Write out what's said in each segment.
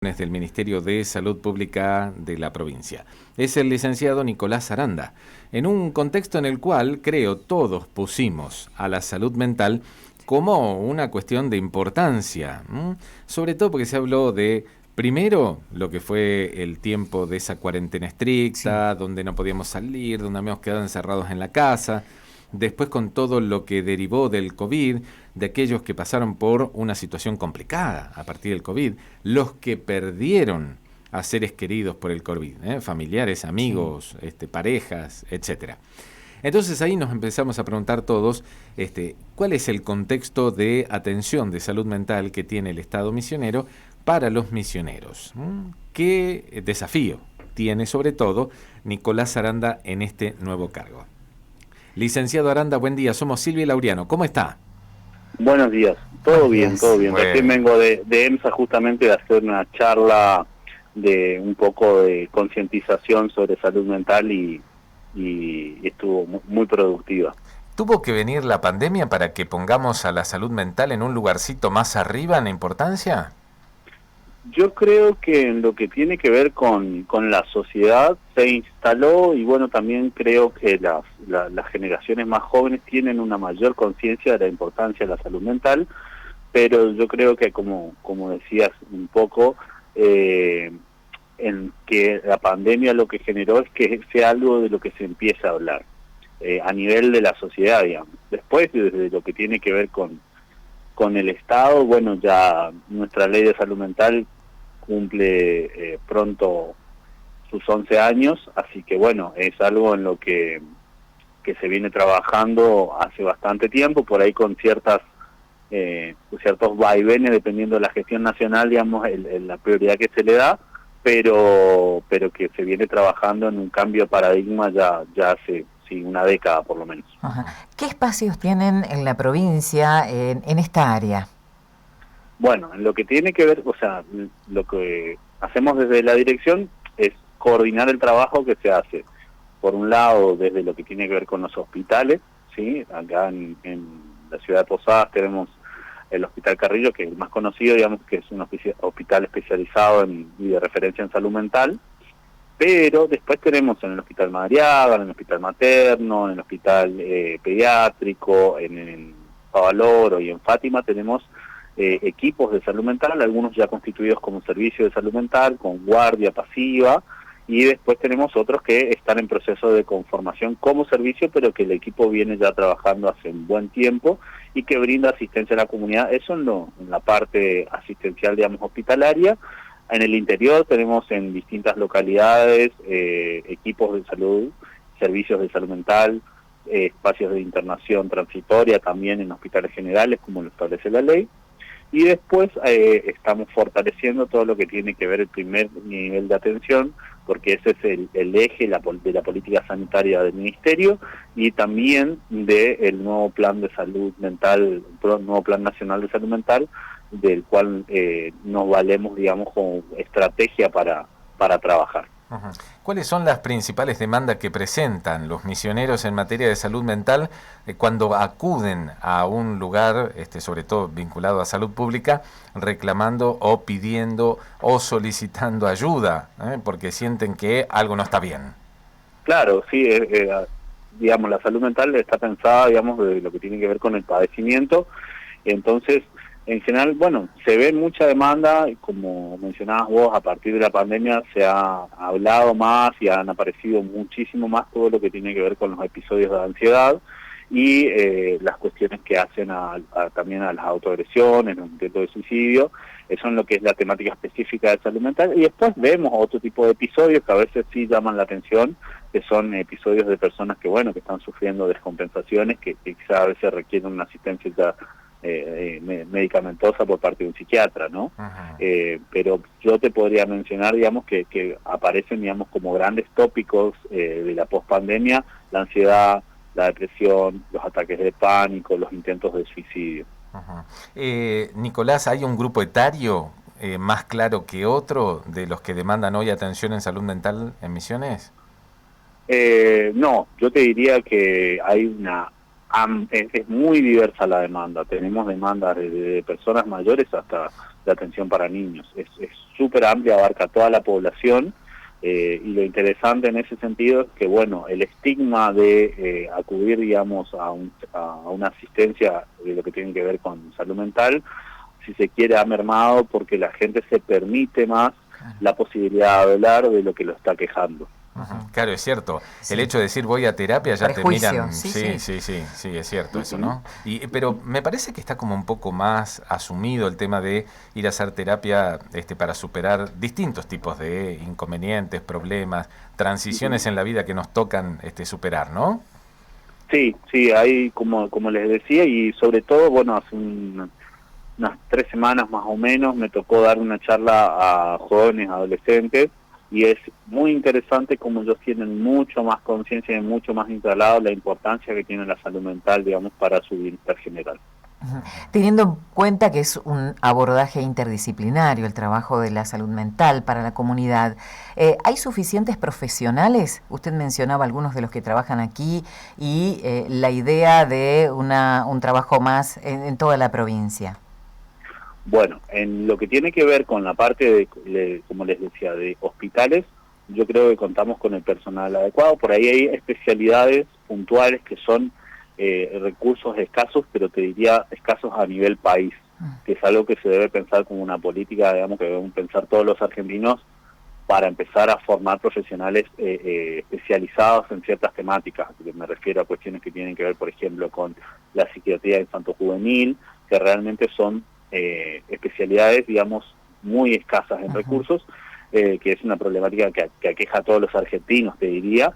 Del Ministerio de Salud Pública de la provincia. Es el licenciado Nicolás Aranda, en un contexto en el cual, creo, todos pusimos a la salud mental como una cuestión de importancia, sobre todo porque se habló de, primero, lo que fue el tiempo de esa cuarentena estricta, donde no podíamos salir, donde habíamos quedado encerrados en la casa. Después con todo lo que derivó del COVID, de aquellos que pasaron por una situación complicada a partir del COVID, los que perdieron a seres queridos por el COVID, familiares, amigos, parejas, etcétera. Entonces ahí nos empezamos a preguntar todos, ¿cuál es el contexto de atención de salud mental que tiene el Estado misionero para los misioneros? ¿Qué desafío tiene sobre todo Nicolás Aranda en este nuevo cargo? Licenciado Aranda, buen día. Somos Silvia y Laureano. ¿Cómo está? Buenos días. Todo bien, todo bien. Bueno. Recién vengo de EMSA justamente de hacer una charla de un poco de concientización sobre salud mental y estuvo muy productiva. ¿Tuvo que venir la pandemia para que pongamos a la salud mental en un lugarcito más arriba en importancia? Yo creo que en lo que tiene que ver con la sociedad se instaló y bueno, también creo que las generaciones más jóvenes tienen una mayor conciencia de la importancia de la salud mental, pero yo creo que como decías un poco, en que la pandemia lo que generó es que sea algo de lo que se empieza a hablar a nivel de la sociedad, digamos. Después, desde lo que tiene que ver con el Estado, bueno, ya nuestra ley de salud mental cumple pronto sus 11 años, así que bueno, es algo en lo que se viene trabajando hace bastante tiempo, por ahí con ciertos vaivenes dependiendo de la gestión nacional, digamos, la prioridad que se le da, pero que se viene trabajando en un cambio de paradigma ya hace una década por lo menos. Ajá. ¿Qué espacios tienen en la provincia en esta área? Bueno, en lo que tiene que ver, o sea, lo que hacemos desde la dirección es coordinar el trabajo que se hace. Por un lado, desde lo que tiene que ver con los hospitales, ¿sí? Acá en la ciudad de Posadas tenemos el Hospital Carrillo, que es el más conocido, digamos, que es un hospital especializado y de referencia en salud mental. Pero después tenemos en el Hospital Madariaga, en el Hospital Materno, en el Hospital Pediátrico, en Favaloro y en Fátima tenemos equipos de salud mental, algunos ya constituidos como servicio de salud mental, con guardia pasiva, y después tenemos otros que están en proceso de conformación como servicio, pero que el equipo viene ya trabajando hace un buen tiempo y que brinda asistencia a la comunidad. Eso en la parte asistencial, digamos, hospitalaria. En el interior tenemos en distintas localidades equipos de salud, servicios de salud mental, espacios de internación transitoria también en hospitales generales, como lo establece la ley. Y después estamos fortaleciendo todo lo que tiene que ver el primer nivel de atención, porque ese es el eje de la política sanitaria del Ministerio y también del nuevo plan de salud mental, nuevo plan nacional de salud mental, del cual nos valemos, digamos, como estrategia para trabajar. Uh-huh. ¿Cuáles son las principales demandas que presentan los misioneros en materia de salud mental cuando acuden a un lugar, sobre todo vinculado a salud pública, reclamando o pidiendo o solicitando ayuda, porque sienten que algo no está bien? Claro, sí, digamos, la salud mental está pensada, digamos, de lo que tiene que ver con el padecimiento, entonces en general, bueno, se ve mucha demanda, como mencionabas vos, a partir de la pandemia se ha hablado más y han aparecido muchísimo más todo lo que tiene que ver con los episodios de ansiedad y las cuestiones que hacen también a las autoagresiones, los intentos de suicidio. Eso es lo que es la temática específica de salud mental. Y después vemos otro tipo de episodios que a veces sí llaman la atención, que son episodios de personas que, bueno, que están sufriendo descompensaciones, que quizás a veces requieren una asistencia ya medicamentosa por parte de un psiquiatra, ¿no? Pero yo te podría mencionar, digamos, que aparecen, digamos, como grandes tópicos de la pospandemia, la ansiedad, la depresión, los ataques de pánico, los intentos de suicidio. Nicolás, ¿hay un grupo etario más claro que otro de los que demandan hoy atención en salud mental en Misiones? No, yo te diría que hay es muy diversa la demanda. Tenemos demandas desde personas mayores hasta de atención para niños. Es súper amplia, abarca toda la población, y lo interesante en ese sentido es que, bueno, el estigma de acudir, digamos, a una asistencia de lo que tiene que ver con salud mental, si se quiere, ha mermado porque la gente se permite más la posibilidad de hablar de lo que lo está quejando. Claro, es cierto. Sí. El hecho de decir voy a terapia ya Prejuicio, te miran. sí. Sí, es cierto eso, ¿no? Pero me parece que está como un poco más asumido el tema de ir a hacer terapia para superar distintos tipos de inconvenientes, problemas, transiciones en la vida que nos tocan superar, ¿no? Sí, hay, como les decía, y sobre todo, bueno, hace unas 3 semanas más o menos me tocó dar una charla a jóvenes, adolescentes, y es muy interesante como ellos tienen mucho más conciencia y mucho más instalado la importancia que tiene la salud mental, digamos, para su bienestar general. Teniendo en cuenta que es un abordaje interdisciplinario el trabajo de la salud mental para la comunidad, ¿hay suficientes profesionales? Usted mencionaba algunos de los que trabajan aquí y la idea de un trabajo más en toda la provincia. Bueno, en lo que tiene que ver con la parte como les decía, de hospitales, yo creo que contamos con el personal adecuado. Por ahí hay especialidades puntuales que son recursos escasos, pero te diría escasos a nivel país, que es algo que se debe pensar como una política, digamos, que deben pensar todos los argentinos para empezar a formar profesionales especializados en ciertas temáticas. Me refiero a cuestiones que tienen que ver, por ejemplo, con la psiquiatría infanto-juvenil, que realmente son especialidades, digamos, muy escasas en recursos, que es una problemática que aqueja a todos los argentinos, te diría.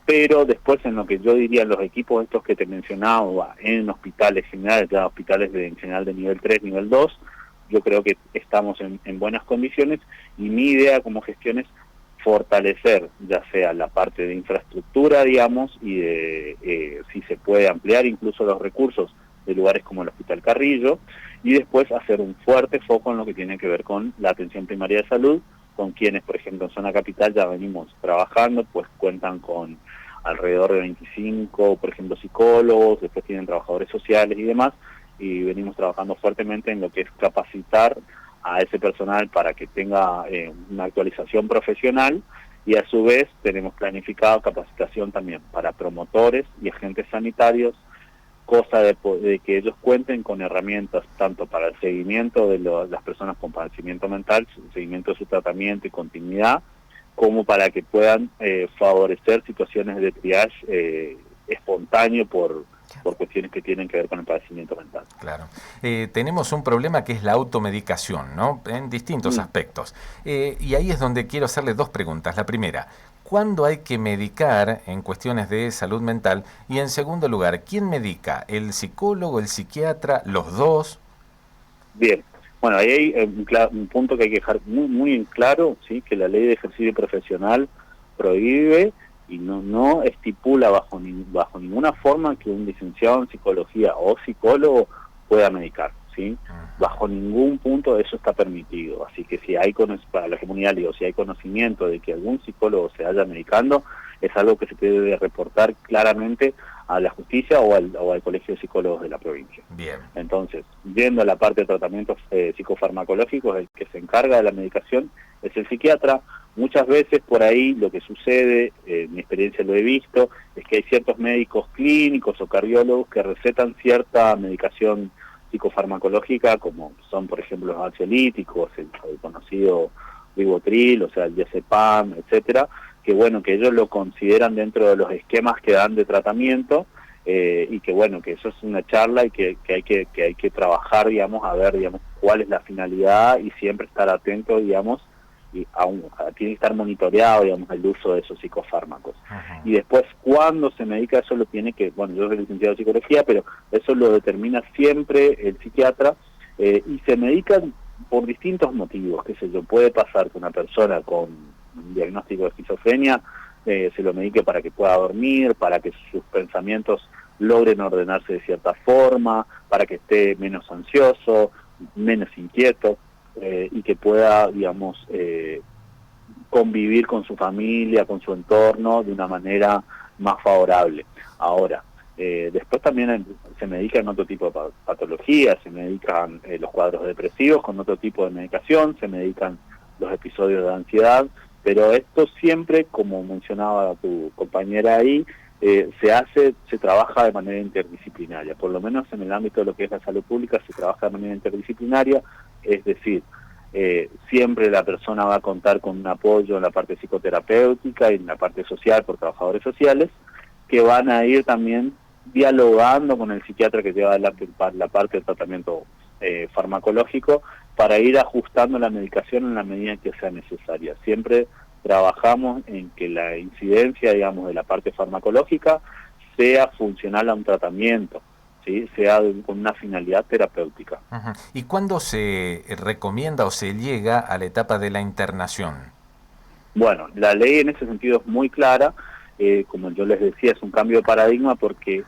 Pero después, en lo que yo diría, los equipos estos que te mencionaba, en hospitales generales, ya hospitales en general de nivel 3, nivel 2, yo creo que estamos en buenas condiciones, y mi idea como gestión es fortalecer ya sea la parte de infraestructura, digamos, y de si se puede ampliar incluso los recursos de lugares como el Hospital Carrillo, y después hacer un fuerte foco en lo que tiene que ver con la atención primaria de salud, con quienes, por ejemplo, en Zona Capital ya venimos trabajando, pues cuentan con alrededor de 25, por ejemplo, psicólogos, después tienen trabajadores sociales y demás, y venimos trabajando fuertemente en lo que es capacitar a ese personal para que tenga una actualización profesional, y a su vez tenemos planificado capacitación también para promotores y agentes sanitarios, cosa de que ellos cuenten con herramientas tanto para el seguimiento de las personas con padecimiento mental, el seguimiento de su tratamiento y continuidad, como para que puedan favorecer situaciones de triage espontáneo por cuestiones que tienen que ver con el padecimiento mental. Claro. Tenemos un problema que es la automedicación, ¿no? En distintos aspectos. Y ahí es donde quiero hacerle 2 preguntas. La primera, ¿cuándo hay que medicar en cuestiones de salud mental? Y en segundo lugar, ¿quién medica? ¿El psicólogo, el psiquiatra, los dos? Bien. Bueno, ahí hay un punto que hay que dejar muy en claro, ¿sí? Que la ley de ejercicio profesional prohíbe y no estipula bajo ninguna forma que un licenciado en psicología o psicólogo pueda medicar, ¿sí? Bajo ningún punto eso está permitido. Así que si hay, para la comunidad, digo, si hay conocimiento de que algún psicólogo se haya medicando, es algo que se debe reportar claramente a la justicia o al Colegio de Psicólogos de la provincia. Bien. Entonces, yendo a la parte de tratamientos psicofarmacológicos, el que se encarga de la medicación es el psiquiatra. Muchas veces por ahí lo que sucede, en mi experiencia lo he visto, es que hay ciertos médicos clínicos o cardiólogos que recetan cierta medicación psicofarmacológica, como son, por ejemplo, los ansiolíticos, el conocido Rivotril, o sea, el diazepam, etcétera, que bueno, que ellos lo consideran dentro de los esquemas que dan de tratamiento, y que bueno, que eso es una charla y que hay que trabajar, digamos, a ver, digamos, cuál es la finalidad, y siempre estar atento, digamos, y tiene que estar monitoreado, digamos, el uso de esos psicofármacos. Y después, cuando se medica, eso lo tiene que, bueno, yo soy licenciado en psicología, pero eso lo determina siempre el psiquiatra, y se medican por distintos motivos, qué sé yo, puede pasar que una persona con un diagnóstico de esquizofrenia se lo medique para que pueda dormir, para que sus pensamientos logren ordenarse de cierta forma, para que esté menos ansioso, menos inquieto, y que pueda, digamos, convivir con su familia, con su entorno de una manera más favorable. Ahora, Después también se medican otro tipo de patologías, se medican los cuadros depresivos con otro tipo de medicación, se medican los episodios de ansiedad, pero esto siempre, como mencionaba tu compañera ahí, se trabaja de manera interdisciplinaria, por lo menos en el ámbito de lo que es la salud pública se trabaja de manera interdisciplinaria, es decir, siempre la persona va a contar con un apoyo en la parte psicoterapéutica y en la parte social por trabajadores sociales, que van a ir también dialogando con el psiquiatra que lleva la parte del tratamiento farmacológico para ir ajustando la medicación en la medida que sea necesaria. Siempre trabajamos en que la incidencia, digamos, de la parte farmacológica sea funcional a un tratamiento, ¿sí? Sea con una finalidad terapéutica. Uh-huh. ¿Y cuándo se recomienda o se llega a la etapa de la internación? Bueno, la ley en ese sentido es muy clara, como yo les decía, es un cambio de paradigma porque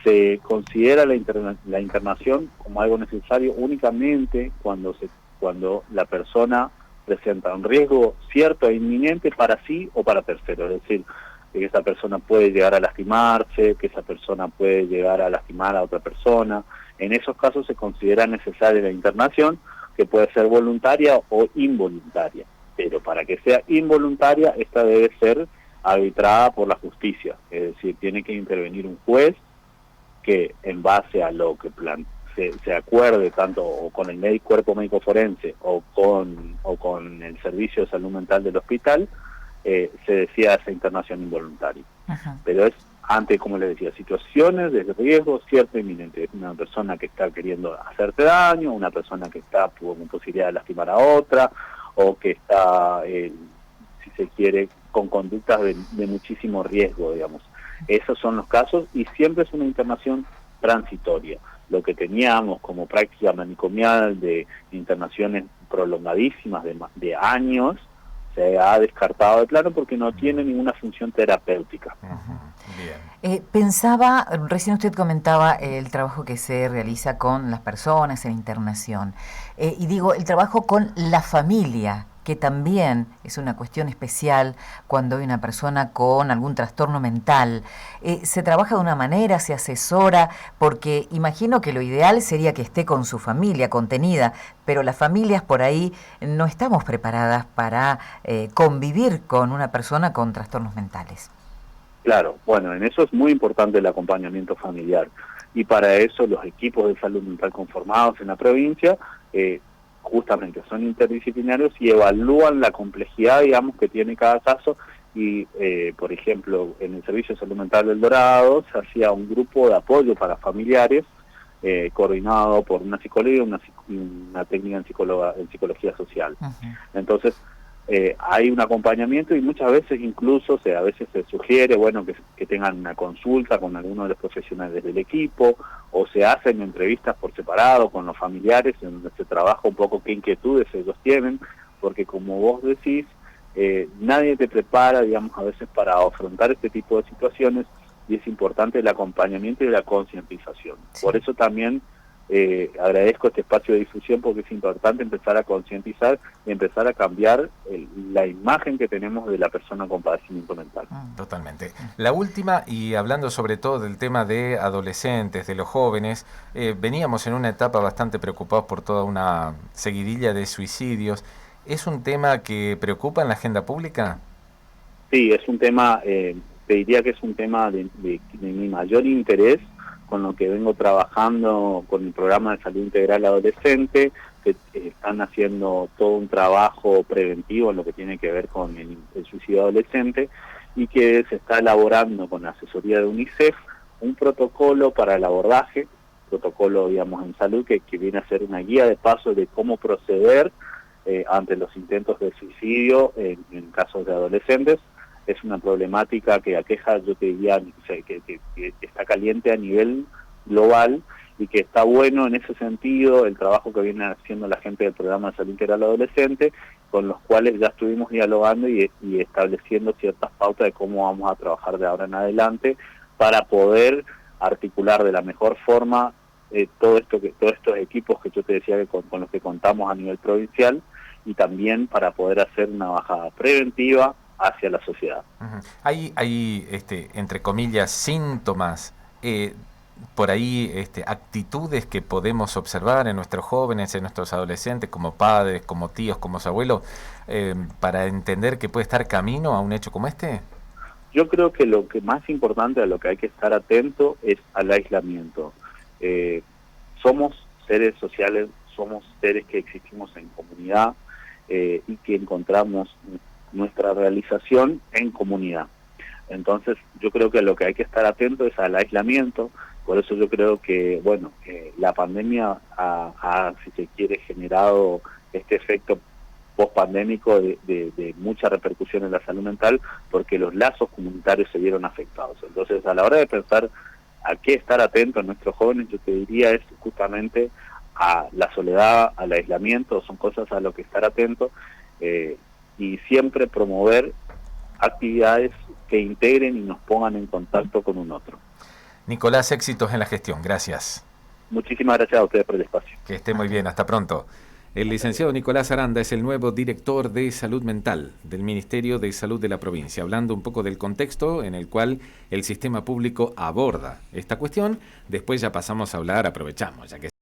se considera la internación como algo necesario únicamente cuando la persona presenta un riesgo cierto e inminente para sí o para terceros, es decir, que esa persona puede llegar a lastimarse, que esa persona puede llegar a lastimar a otra persona. En esos casos se considera necesaria la internación, que puede ser voluntaria o involuntaria, pero para que sea involuntaria, esta debe ser arbitrada por la justicia, es decir, tiene que intervenir un juez que en base a lo que se acuerde tanto o con el cuerpo médico forense o con el servicio de salud mental del hospital, se decida esa internación involuntaria. Ajá. Pero es ante, como les decía, situaciones de riesgo cierto e inminente. Es una persona que está queriendo hacerte daño, una persona que está con posibilidad de lastimar a otra, o que está, si se quiere, con conductas de muchísimo riesgo, digamos. Esos son los casos y siempre es una internación transitoria. Lo que teníamos como práctica manicomial de internaciones prolongadísimas de años, se ha descartado de plano porque no tiene ninguna función terapéutica. Bien. Pensaba, recién usted comentaba el trabajo que se realiza con las personas en internación, y digo, el trabajo con la familia, que también es una cuestión especial cuando hay una persona con algún trastorno mental. ¿Se trabaja de una manera, se asesora? Porque imagino que lo ideal sería que esté con su familia contenida, pero las familias por ahí no estamos preparadas para convivir con una persona con trastornos mentales. Claro, bueno, en eso es muy importante el acompañamiento familiar, y para eso los equipos de salud mental conformados en la provincia justamente son interdisciplinarios y evalúan la complejidad, digamos, que tiene cada caso. Y, por ejemplo, en el Servicio de Salud Mental del Dorado se hacía un grupo de apoyo para familiares coordinado por una psicóloga y una técnica en psicología social. Uh-huh. Entonces, hay un acompañamiento y muchas veces incluso, a veces se sugiere, bueno, que tengan una consulta con alguno de los profesionales del equipo, o se hacen entrevistas por separado con los familiares, en donde se trabaja un poco qué inquietudes ellos tienen, porque como vos decís, nadie te prepara, digamos, a veces para afrontar este tipo de situaciones, y es importante el acompañamiento y la concientización. Sí. Por eso también agradezco este espacio de difusión, porque es importante empezar a concientizar y empezar a cambiar la imagen que tenemos de la persona con padecimiento mental. Totalmente. La última, y hablando sobre todo del tema de adolescentes, de los jóvenes, veníamos en una etapa bastante preocupados por toda una seguidilla de suicidios. ¿Es un tema que preocupa en la agenda pública? Sí, es un tema, te diría que es un tema de mi mayor interés, con lo que vengo trabajando con el programa de salud integral adolescente, que están haciendo todo un trabajo preventivo en lo que tiene que ver con el suicidio adolescente, y que se está elaborando con la asesoría de UNICEF un protocolo para el abordaje, protocolo, digamos, en salud, que viene a ser una guía de paso de cómo proceder ante los intentos de suicidio en casos de adolescentes. Es una problemática que aqueja, yo te diría, que está caliente a nivel global, y que está bueno en ese sentido el trabajo que viene haciendo la gente del programa de salud integral adolescente, con los cuales ya estuvimos dialogando y estableciendo ciertas pautas de cómo vamos a trabajar de ahora en adelante para poder articular de la mejor forma todos estos equipos que yo te decía que con los que contamos a nivel provincial, y también para poder hacer una bajada preventiva hacia la sociedad. Uh-huh. Hay entre comillas, síntomas por ahí actitudes que podemos observar en nuestros jóvenes, en nuestros adolescentes, como padres, como tíos, como abuelos, para entender que puede estar camino a un hecho como este? Yo creo que lo que más importante, a lo que hay que estar atento, es al aislamiento. Somos seres sociales, somos seres que existimos en comunidad y que encontramos nuestra realización en comunidad. Entonces yo creo que lo que hay que estar atento es al aislamiento. Por eso yo creo que, bueno, la pandemia ha, si se quiere, generado este efecto post-pandémico de mucha repercusión en la salud mental, porque los lazos comunitarios se vieron afectados. Entonces, a la hora de pensar a qué estar atento a nuestros jóvenes, yo te diría es justamente a la soledad, al aislamiento, son cosas a lo que estar atento, y siempre promover actividades que integren y nos pongan en contacto con un otro. Nicolás, éxitos en la gestión. Gracias. Muchísimas gracias a ustedes por el espacio. Que esté muy bien. Hasta pronto. El licenciado Nicolás Aranda es el nuevo director de Salud Mental del Ministerio de Salud de la provincia, hablando un poco del contexto en el cual el sistema público aborda esta cuestión. Después ya pasamos a hablar, aprovechamos, ya que